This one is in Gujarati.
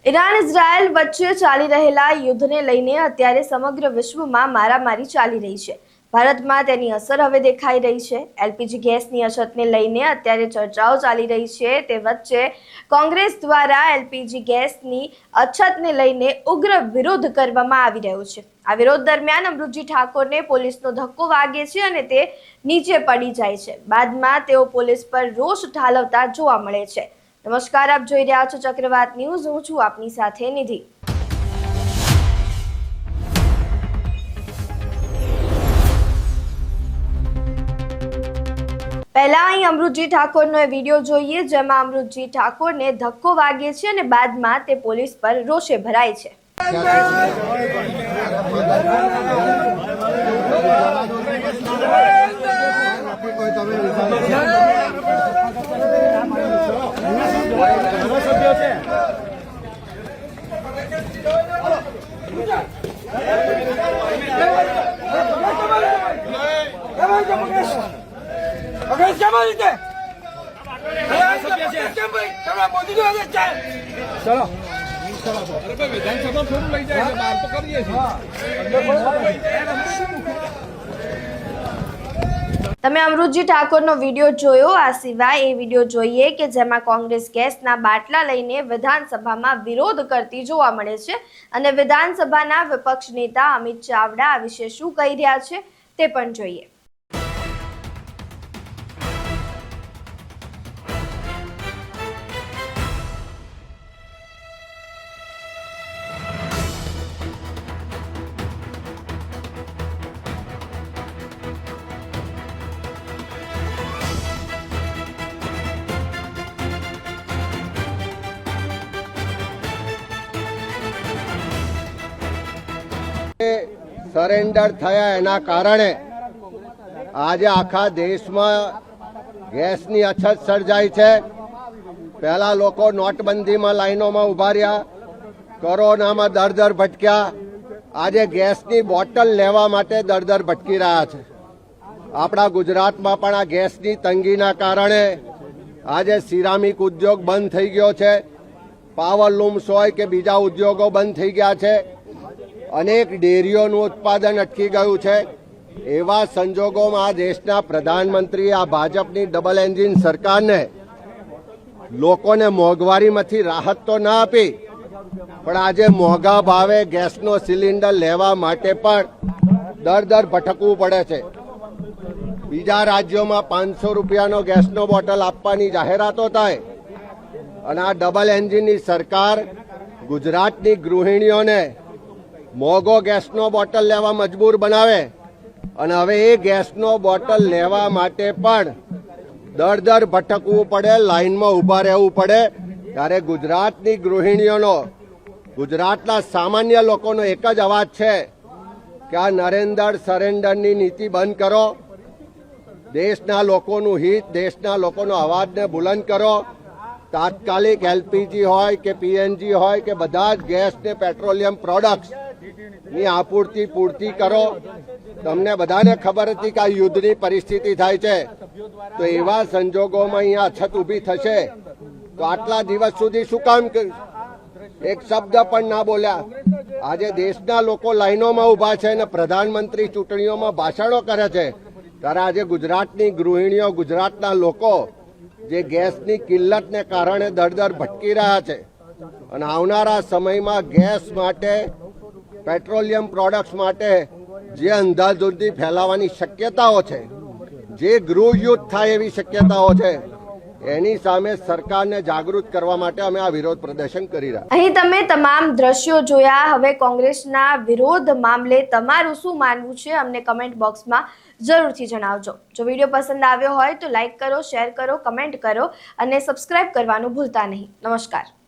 ઈરાન ઇઝરાયલ વચ્ચે ચાલી રહેલા યુદ્ધને લઈને અત્યારે સમગ્ર વિશ્વમાં મારામારી ચાલી રહી છે। ભારતમાં તેની અસર હવે દેખાઈ રહી છે। એલપીજી ગેસની અછતને લઈને અત્યારે ચર્ચાઓ ચાલી રહી છે। તે વચ્ચે કોંગ્રેસ દ્વારા એલપીજી ગેસની અછતને લઈને ઉગ્ર વિરોધ કરવામાં આવી રહ્યો છે। આ વિરોધ દરમિયાન અમૃતજી ઠાકોરને પોલીસનો ધક્કો વાગે છે અને તે નીચે પડી જાય છે। બાદમાં તેઓ પોલીસ પર રોષ ઠાલવતા જોવા મળે છે। નમસ્કાર, આપ જોઈ રહ્યા છો ચક્રવાત ન્યૂઝ। હું છું આપની સાથે નિધિ। પહેલા અહીં અમૃતજી ઠાકોરનો એ વિડીયો જોઈએ, જેમાં અમૃતજી ઠાકોરને ધક્કો વાગે છે અને બાદમાં તે પોલીસ પર રોષે ભરાય છે। તમે અમૃતજી ઠાકોરનો વિડીયો જોયો। આ સિવાય એ વિડીયો જોઈએ કે જેમાં કોંગ્રેસ ગેસના બાટલા લઈને વિધાનસભામાં વિરોધ કરતી જોવા મળે છે અને વિધાનસભાના વિપક્ષ નેતા અમિત ચાવડા આ વિશે શું કહી રહ્યા છે તે પણ જોઈએ। સરેન્ડર થયા એના કારણે આજે આખા દેશમાં ગેસની અછત સર્જાઈ છે। પહેલા લોકો નોટબંધીમાં લાઈનોમાં ઉભા રહ્યા, કોરોનામાં દર ભટક્યા, આજે ગેસની બોટલ લેવા માટે દર ભટકી રહ્યા છે। આપણા ગુજરાતમાં પણ આ ગેસની તંગીના કારણે આજે સિરામિક ઉદ્યોગ બંધ થઈ ગયો છે। પાવરલૂમ્સ હોય કે બીજા ઉદ્યોગો બંધ થઈ ગયા છે। અનેક ડેરીઓનું ઉત્પાદન અટકી ગયું છે। એવા સંજોગોમાં આ દેશના પ્રધાનમંત્રી આ ભાજપની ડબલ એન્જિન સરકારને લોકોને મોંઘવારીમાંથી રાહત તો ના આપી, પણ આજે મોંઘા ભાવે ગેસનો સિલિન્ડર લેવા માટે પણ દર ભટકવું પડે છે। બીજા રાજ્યોમાં 500 રૂપિયાનો ગેસનો બોટલ આપવાની જાહેરાતો થાય અને આ ડબલ એન્જિનની સરકાર ગુજરાતની ગૃહિણીઓને મોંઘો ગેસનો બોટલ લેવા મજબૂર બનાવે અને હવે એ ગેસનો બોટલ લેવા માટે પણ દર ભટકવું પડે, લાઈનમાં ઊભા રહેવું પડે। ત્યારે ગુજરાતની ગૃહિણીઓનો, ગુજરાતના સામાન્ય લોકોનો એક જ અવાજ છે કે આ નરેન્દ્ર સરેન્ડરની નીતિ બંધ કરો। દેશના લોકોનું હિત, દેશના લોકોનો અવાજને બુલંદ કરો। તાત્કાલિક એલપીજી હોય કે પીએનજી હોય કે બધા જ ગેસ ને પેટ્રોલિયમ પ્રોડક્ટ્સ ની પૂર્તિ કરો। તમને બધાને ખબર હતી કે આ યુદ્ધની પરિસ્થિતિ થાય છે, તો એવા સંજોગોમાં અહીંયા અછત ઊભી થશે તો આટલા દિવસ સુધી શું કામ એક શબ્દ પણ ના બોલ્યા? આજે દેશના લોકો લાઈનોમાં ઊભા છે અને પ્રધાનમંત્રી ચૂંટણીઓમાં ભાષણો કરે છે, ત્યારે આજે ગુજરાતની ગૃહિણીઓ, ગુજરાતના લોકો જે ગેસની કિલ્લતને કારણે દર ભટકી રહ્યા છે અને આવનારા સમયમાં ગેસ માટે, પેટ્રોલિયમ પ્રોડક્ટ્સ માટે જે અંધાધૂંધી ફેલાવાની શક્યતાઓ છે, જે ગૃહયુદ્ધ થાય એવી શક્યતાઓ છે, એની સામે સરકારને જાગૃત કરવા માટે અમે આ વિરોધ પ્રદર્શન કરી રહ્યા છીએ। અહીં તમે તમામ દ્રશ્યો જોયા। હવે કોંગ્રેસના વિરોધ મામલે તમારું શું માનવું છે અમને કમેન્ટ બોક્સમાં જરૂરથી જણાવજો। જો વિડીયો પસંદ આવ્યો હોય તો લાઈક કરો, શેર કરો, કમેન્ટ કરો અને સબસ્ક્રાઇબ કરવાનું ભૂલતા નહીં। નમસ્કાર।